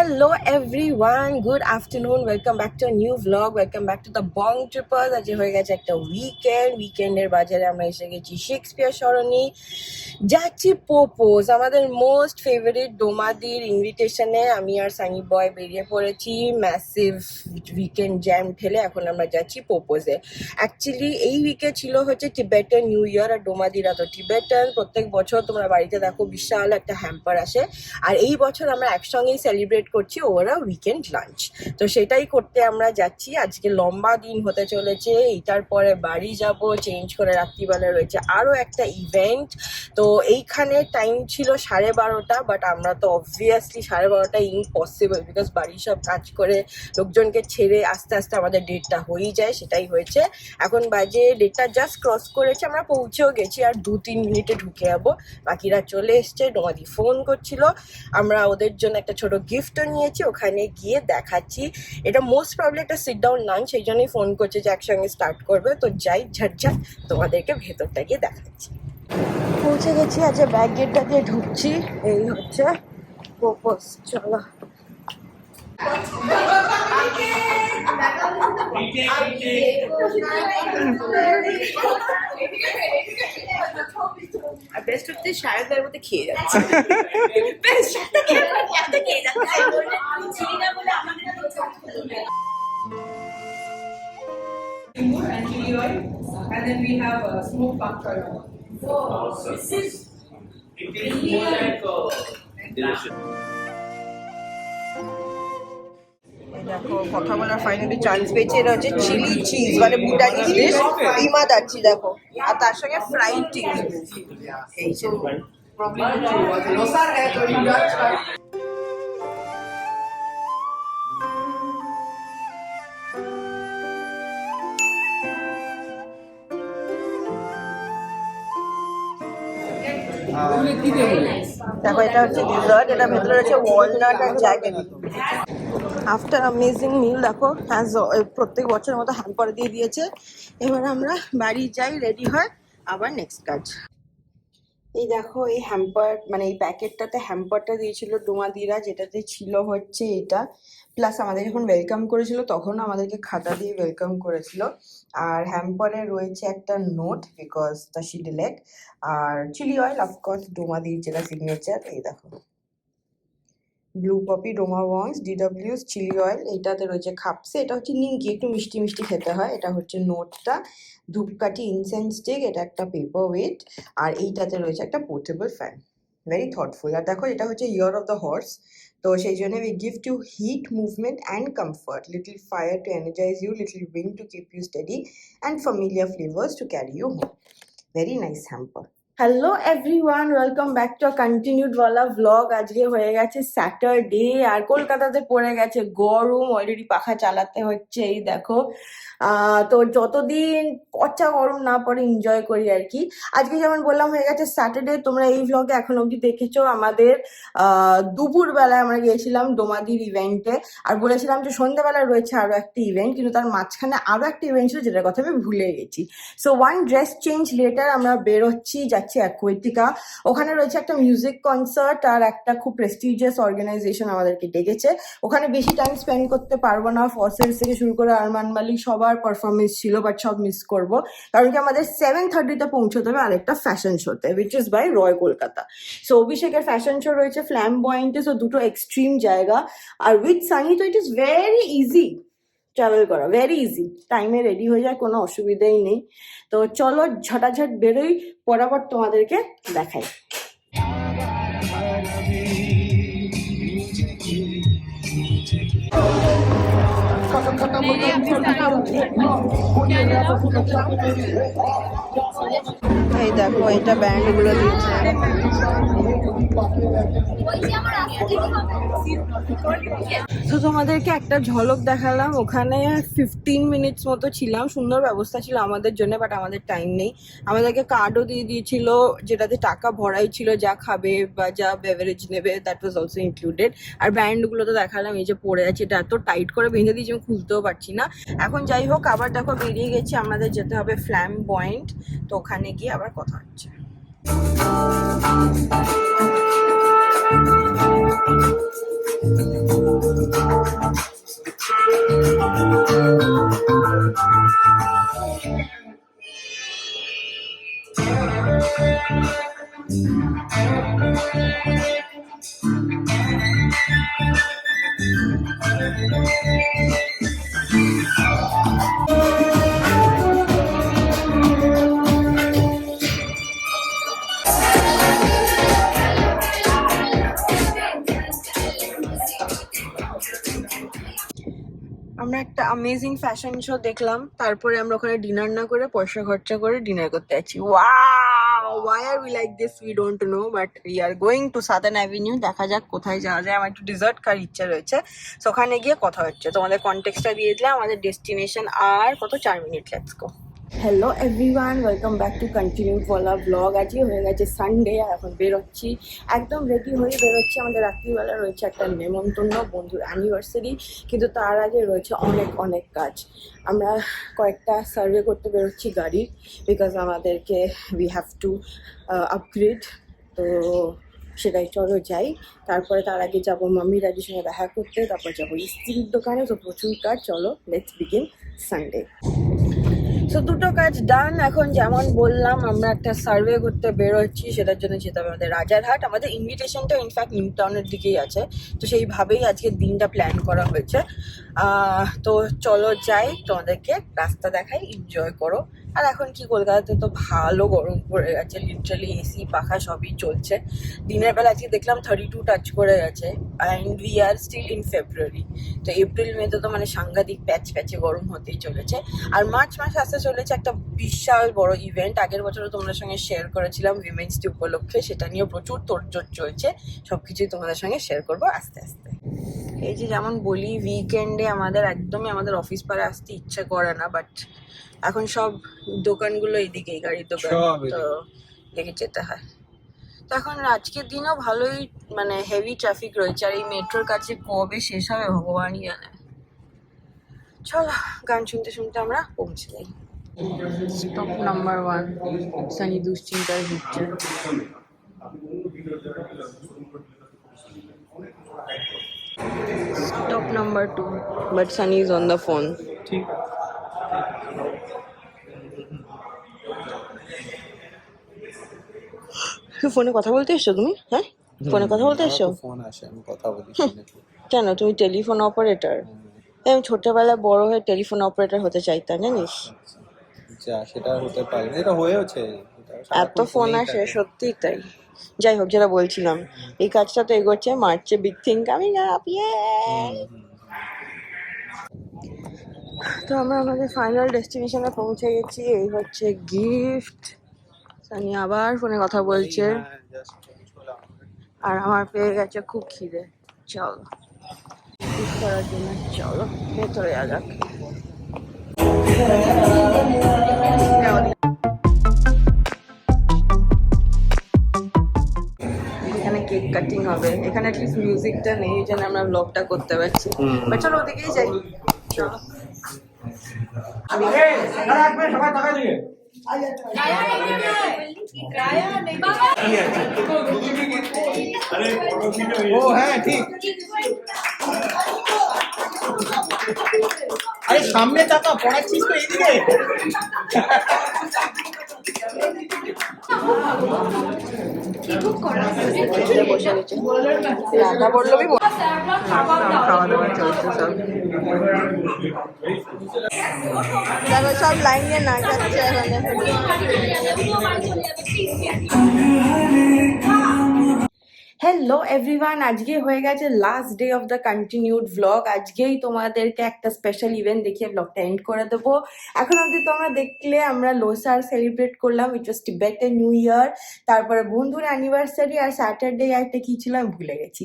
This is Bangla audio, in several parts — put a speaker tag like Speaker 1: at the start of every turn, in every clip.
Speaker 1: Hello everyone, good afternoon, welcome back to a new vlog, welcome back to the Bong Trippers. আজ হয়ে গেছে একটা উইকেন্ডের বাজারে আমরা এসে গেছি শেক্সপিয়ার সরণি, যাচ্ছি পোপোজ, আমাদের মোস্ট ফেভারিট ডোমাদির ইনভিটেশনে আমি আর সানি বয় বেরিয়ে পড়েছি ম্যাসিভ উইকেন্ড জ্যাম ঠেলে। এখন আমরা যাচ্ছি পোপোজে। অ্যাকচুয়ালি এই উইকে ছিল হচ্ছে টিবেটান নিউ ইয়ার, আর ডোমাদিরা তো টিবেটান। প্রত্যেক বছর তোমরা বাড়িতে দেখো বিশাল একটা হ্যাম্পার আসে, আর এই বছর আমরা একসঙ্গেই সেলিব্রেট করছি ওরা উইকেন্ড লাঞ্চ। তো সেটাই করতে আমরা যাচ্ছি। আজকে লম্বা দিন হতে চলেছে, এইটার পরে বাড়ি যাব, চেঞ্জ করে রাত্রিবেলা রয়েছে আরও একটা ইভেন্ট। তো এইখানে টাইম ছিল 12:30, বাট আমরা তো অবভিয়াসলি 12:30 ইম্পসিবল, বিকজ বাড়ির সব কাজ করে লোকজনকে ছেড়ে আস্তে আস্তে আমাদের ডেটটা হয়েই যায়। সেটাই হয়েছে। এখন বাজে ডেটটা জাস্ট ক্রস করেছে, আমরা পৌঁছেও গেছি, আর 2-3 মিনিটে ঢুকে যাবো। বাকিরা চলে এসছে, ডোমাদি ফোন করছিল, আমরা ওদের জন্য একটা ছোট গিফটও নিয়েছি, ওখানে গিয়ে দেখাচ্ছি। এটা মোস্ট প্রবলি একটা সিট ডাউন লাঞ্চ, সেই জন্যই ফোন করছে যে একসঙ্গে স্টার্ট করবে। তো যাই ঝটঝট তোমাদেরকে ভেতরটা গিয়ে দেখাচ্ছি। পৌঁছে গেছি, আজকে ব্যাক গেটটা দিয়ে ঢুকছি। এই হচ্ছে পোপোজ, চলো।
Speaker 2: আর বেস্ট হচ্ছে সায়দার মধ্যে খেয়ে যাচ্ছে। And chili oil, and then we have smoked popcorn.
Speaker 3: This is more like delicious.
Speaker 1: দেখো কথা বলার ফাইনালি চান্স পেয়েছে। এটা হচ্ছে চিলি চিজ, মানে ভুটানি ডিশ, বিমা দাচ্ছি দেখো, আর তার সঙ্গে ফ্রাইড চিজ। এই যে দেখো, এটা হচ্ছে ডিজার্ট, এটা ভেতরে রয়েছে ওয়ালনাট আর জ্যাগেরি। আফটার অ্যামেজিং মিল দেখো, প্রত্যেক বছরের মতো হ্যাম্পার দিয়ে দিয়েছে। এবার আমরা বাড়ি যাই, রেডি হয়, আবার নেক্সট কাজ। এই দেখো, এই হ্যাম্পার মানে এই প্যাকেটটাতে হ্যাম্পারটা দিয়েছিল ডোমাদিরা, যেটাতে ছিল হচ্ছে এটা। প্লাস আমাদের যখন ওয়েলকাম করেছিল তখন আমাদেরকে খাতা দিয়ে ওয়েলকাম করেছিল। আর হ্যাম্পারে রয়েছে একটা নোট, বিকজ দ্য শিডিলেক, আর চিলি অয়েল অফকোর্স ডোমাদির যেটা সিগনেচার। এই দেখো, ব্লু পপি, ডোমা ওয়াংস, ডিডব্লিউস, চিলি অয়েল। এইটাতে রয়েছে খাপসে, এটা হচ্ছে নিমকি, একটু মিষ্টি মিষ্টি খেতে হয়। এটা হচ্ছে নোটটা, ধূপকাঠি, ইনসেন্স স্টিক, এটা একটা পেপার ওয়েট, আর এইটাতে রয়েছে একটা পোর্টেবল ফ্যান। Very thoughtful. আর দেখো, এটা হচ্ছে ইয়ার অফ দ্য হর্স, তো সেই জন্য we gift you heat, movement and comfort, little fire to energize you, little wind to keep you steady, and familiar flavours to carry you home. Very nice hamper. Hello everyone, welcome back to continued ওয়ালা ভ্লগ। আজকে হয়ে গেছে স্যাটারডে, আর কলকাতাতে পড়ে গেছে গরম, অলরেডি পাখা চালাতে হচ্ছে। এই দেখো, তো যতদিন পচা গরম না পড়ে এনজয় করি আর কি। আজকে যেমন বললাম হয়ে গেছে স্যাটারডে। তোমরা এই ভ্লগে এখন অবধি দেখেছো আমাদের দুপুরবেলায় আমরা গিয়েছিলাম ডোমাদির ইভেন্টে, আর বলেছিলাম যে সন্ধ্যাবেলা রয়েছে আরও একটা ইভেন্ট, কিন্তু তার মাঝখানে আরও একটা ইভেন্ট ছিল যেটার কথা আমি ভুলে গেছি। So one dress change letter আমরা বেরোচ্ছি, যাচ্ছি অ্যাকুয়েটিকা। ওখানে রয়েছে একটা মিউজিক কনসার্ট, আর একটা খুব প্রেস্টিজিয়াস অর্গানাইজেশন আমাদেরকে ডেকেছে। ওখানে বেশি টাইম স্পেন্ড করতে পারবো না, ফসেলস থেকে শুরু করে আরমান মালিক সবার পারফরমেন্স ছিল, বাট সব মিস করবো, কারণ কি আমাদের 7:30 পৌঁছতে হবে আরেকটা ফ্যাশন শোতে, which is by Roy Kolkata. So অভিষেকের ফ্যাশন শো রয়েছে ফ্ল্যামবয়েন্টে, সো দুটো এক্সট্রিম জায়গা। আর উইথ সানি তো it is very easy travel করা, ভেরি ইজি, টাইমে রেডি হয়ে যায়, কোনো অসুবিধাই নেই। তো চলো ঝটাঝট বেরোই, পরাপর তোমাদেরকে দেখাই। এই দেখো, এটা ব্যান্ডগুলো দিচ্ছে। তো তোমাদেরকে একটা ঝলক দেখালাম, ওখানে 15 মিনিটস মতো ছিলাম। সুন্দর ব্যবস্থা ছিল আমাদের জন্য, বাট আমাদের টাইম নেই। আমাদেরকে কার্ডও দিয়ে দিয়েছিল, যেটাতে টাকা ভরাই ছিল, যা খাবে বা যা বেভারেজ নেবে দ্যাট ওয়াজ অলসো ইনক্লুডেড। আর ব্যান্ডগুলো তো দেখালাম, এই যে পড়ে আছে, এটা এত টাইট করে বেঁধে দিয়েছি আমি খুলতেও পারছি না। এখন যাই হোক, আবার দেখো বেরিয়ে গেছি, আমাদের যেতে হবে ফ্ল্যামবয়েন্ট। তো ওখানে গিয়ে আবার কথা হচ্ছে। Thank you. আমরা একটা অ্যামেজিং ফ্যাশন শো দেখলাম, তারপরে আমরা ওখানে ডিনার না করে পয়সা খরচা করে ডিনার করতে যাচ্ছি। Wow, why are we like this we don't know, but we are going to Southern Avenue। দেখা যাক কোথায় যাওয়া যায়। আমার একটু ডিজার্ট খাওয়ার ইচ্ছা রয়েছে, তো ওখানে গিয়ে কথা হচ্ছে। তোমাদের কনটেক্সটটা দিয়ে দিলাম, আমাদের ডেস্টিনেশন আর কত 4 minute. Let's go. Hello everyone, welcome back to continue ফলা ব্লগ। আজকে হয়ে গেছে সানডে আর এখন বেরোচ্ছি, একদম রেডি হয়ে বেরোচ্ছি। আমাদের রাত্রিবেলা রয়েছে একটা নেমন্তন্ন, বন্ধুর অ্যানিভার্সারি, কিন্তু তার আগে রয়েছে অনেক অনেক কাজ। আমরা কয়েকটা সার্ভে করতে বেরোচ্ছি গাড়ির, বিকজ আমাদেরকে উই হ্যাভ টু আপগ্রেড। তো সেটাই, চলো যাই। তারপরে তার আগে যাবো মাম্মি দাদির সঙ্গে দেখা করতে, তারপর যাবো স্ত্রীর দোকানে। তো প্রচুর কাজ, চলো লেটস বিগিন সানডে। তো দুটো কাজ ডান। এখন যেমন বললাম আমরা একটা সার্ভে করতে বেরোচ্ছি, সেটার জন্য যেতে হবে আমাদের রাজারহাট। আমাদের ইনভিটেশনটা ইনফ্যাক্ট নিউ টাউনের দিকেই আছে, তো সেইভাবেই আজকের দিনটা প্ল্যান করা হয়েছে। তো চলো যাই, তোমাদেরকে রাস্তা দেখাই, এনজয় করো। আর এখন কি, কলকাতাতে তো ভালো গরম পড়ে গেছে, লিটারালি এসি পাখা সবই চলছে। দিনের বেলা আজকে দেখলাম 32 টাচ করে গেছে, and we are still in February. তো এপ্রিল মেতে তো মানে সাংঘাতিক প্যাচ প্যাচে গরম হতেই চলেছে। আর মার্চ মাস আসতে চলেছে একটা বিশাল বড় ইভেন্ট। আগের বছরও তোমাদের সঙ্গে শেয়ার করেছিলাম উইমেন্স ডে উপলক্ষে, সেটা নিয়েও প্রচুর তোড়জোড় চলছে। সবকিছুই তোমাদের সঙ্গে শেয়ার করবো আস্তে আস্তে। এই যে যেমন বলি, উইকেন্ডে আমাদের অফিস পাড়ে আসতে ইচ্ছা করে না, বাট এখন সব দোকানগুলো এইদিকেই, গাড়ির দোকান, তো দেখে যেতে হয়। তো এখন আজকের দিনও ভালোই মানে হেভি ট্রাফিক রয়েছে, আর এই মেট্রোর কাছে কবে শেষ হবে ভগবানই জানে। চলো গান শুনতে শুনতে আমরা পৌঁছে যাই। স্টপ নাম্বার 1, সানি দুশ্চিন্তায় ভুগছে। Stop number 2, but Sunny is on the phone. ফোনে কথা বলতে এসছো তুমি? হ্যাঁ, ফোনে কথা বলতে এসছো?
Speaker 4: ফোন আসে, আমি কথা বলি।
Speaker 1: কেন, তুমি টেলিফোন অপারেটর? আমি ছোটবেলায় বড় হয়ে টেলিফোন অপারেটর হতে চাইতাম, জানিস?
Speaker 4: যা, সেটা হতে পারে, এটা হয়েওছে।
Speaker 1: এত ফোন আসে, সত্যিই তাই। যাই হোক, যেটা বলছিলাম, এই কাজটা তো এগোচ্ছে, মার্চে বিগ থিং কামিং আপ। তো আমরা আমাদের ফাইনাল ডেস্টিনেশনে পৌঁছে গেছি। এই হচ্ছে গিফট। সানি আবার ফোনে কথা বলছে, আর আমার পেয়ে গেছে খুব খিদে। চলো গিফট করার জন্য, চলো ভেতরে যাওয়া যাক। এখানে কেক কাটিং হবে, এখানে অ্যাটলিস্ট মিউজিকটা নেই, এই জন্য আমরা ব্লগটা করতে পারছি। বাট চলো ওদিকেই যাই, চলো।
Speaker 4: ও হ্যাঁ, ঠিক। আরে সামনে তাকা, পড়াচ্ছিস তো এইদিকে।
Speaker 1: বসে গেছে, রান্না বললবি, খাওয়া দাওয়া চলছে সব। দেখো সব লাইন নিয়ে নাচাচ্ছে এখানে। হ্যালো এভরিওয়ান, আজকে হয়ে গেছে last day of the continued blog. আজকেই তোমাদেরকে একটা স্পেশাল ইভেন্ট দেখিয়ে ব্লগটা এন্ড করে দেবো। এখন অবধি তোমরা দেখলে আমরা লোসার সেলিব্রেট করলাম, which was Tibetan new year. তারপরে বন্ধুর অ্যানিভার্সারি, আর স্যাটারডে একটা কি ছিল আমি ভুলে গেছি।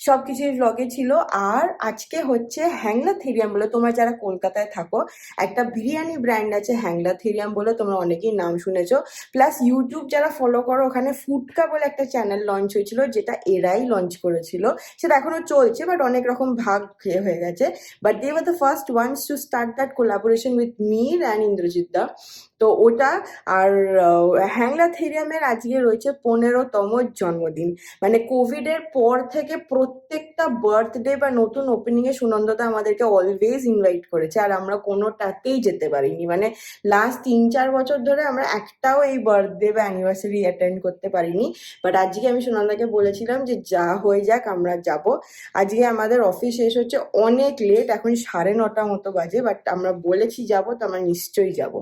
Speaker 1: সব কিছুই ব্লগে ছিল। আর আজকে হচ্ছে হ্যাংলা থেরিয়াম বলে, তোমরা যারা কলকাতায় থাকো, একটা বিরিয়ানি ব্র্যান্ড আছে হ্যাংলা থেরিয়াম বলে, তোমরা অনেকেই নাম শুনেছো। প্লাস ইউটিউব যারা ফলো করো, ওখানে ফুডকা বলে একটা চ্যানেল লঞ্চ হয়েছিল, যেটা এরাই লঞ্চ করেছিল। সেটা এখনো চলছে, বাট অনেক রকম ভাগ হয়ে গেছে। But they were the first ones to start that collaboration with Mir and Indrajit da. তো ওটা আর হ্যাংলা থেরিয়ামের আজকে রয়েছে 15তম জন্মদিন। মানে কোভিডের পর থেকে প্রত্যেকটা বার্থডে বা নতুন ওপেনিংয়ে সুনন্দতা আমাদেরকে অলওয়েজ ইনভাইট করেছে, আর আমরা কোনোটাতেই যেতে পারিনি। মানে লাস্ট 3-4 বছর ধরে আমরা একটাও এই বার্থডে বা অ্যানিভার্সারি অ্যাটেন্ড করতে পারিনি। বাট আজকে আমি সুনন্দাকে বলেছিলাম বলেছিলাম যে যা হয়ে যাক আমরা যাব। আজকে আমাদের অফিস শেষ হচ্ছে অনেক লেট, এখন 9:30 মতো বাজে, বাট আমরা বলেছি যাব, তো আমরা নিশ্চয়ই যাব।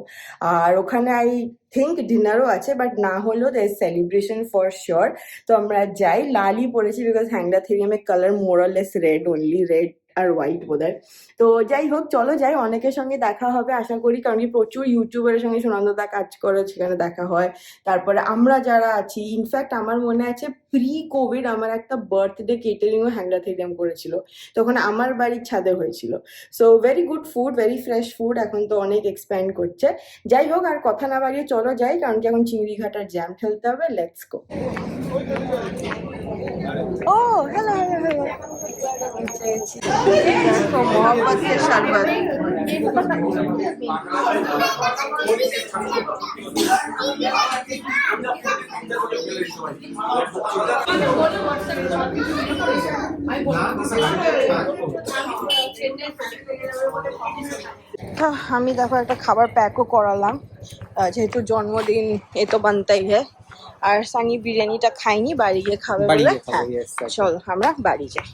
Speaker 1: আর ওখানে আই থিঙ্ক ডিনারও আছে, বাট না হলেও দের সেলিব্রেশন ফর শিওর। তো আমরা যাই, লালই পড়েছি বিকজ হ্যাংডা থিরিয়ামের colour more less red, only red আর হোয়াইট বোধহয়। তো যাই হোক, চলো যাই, অনেকের সঙ্গে দেখা হবে আশা করি, কারণ কি প্রচুর ইউটিউবারের সঙ্গে সুনন্দদা কাজ করে, সেখানে দেখা হয়। তারপরে আমরা যারা আছি, ইনফ্যাক্ট আমার মনে আছে প্রি কোভিড আমার একটা বার্থডে কেটারিংও হ্যাংডা থিরিয়াম করেছিল, তখন আমার বাড়ির ছাদে হয়েছিল। So very good food, very fresh food, এখন তো অনেক এক্সপ্যান্ড করছে। যাই হোক, আর কথা না বাড়িয়ে চলো যাই, কারণ কি এখন চিংড়িঘাটার জ্যাম ঠেলতে হবে। Let's go. ও হ্যালো হ্যালো হ্যালো, দেখো মোহাম্মতের শরবত। আমি দেখো একটা খাবার প্যাকও করালাম, যেহেতু জন্মদিন এ তো বানতেই হ্যাঁ। আর সানি বিরিয়ানিটা খাইনি, বাড়ি গিয়ে খাবে
Speaker 4: বাড়ি
Speaker 1: বলে।
Speaker 4: গিয়ে খাবে,
Speaker 1: হ্যাঁ
Speaker 4: yes,
Speaker 1: চল আমরা বাড়ি যাই।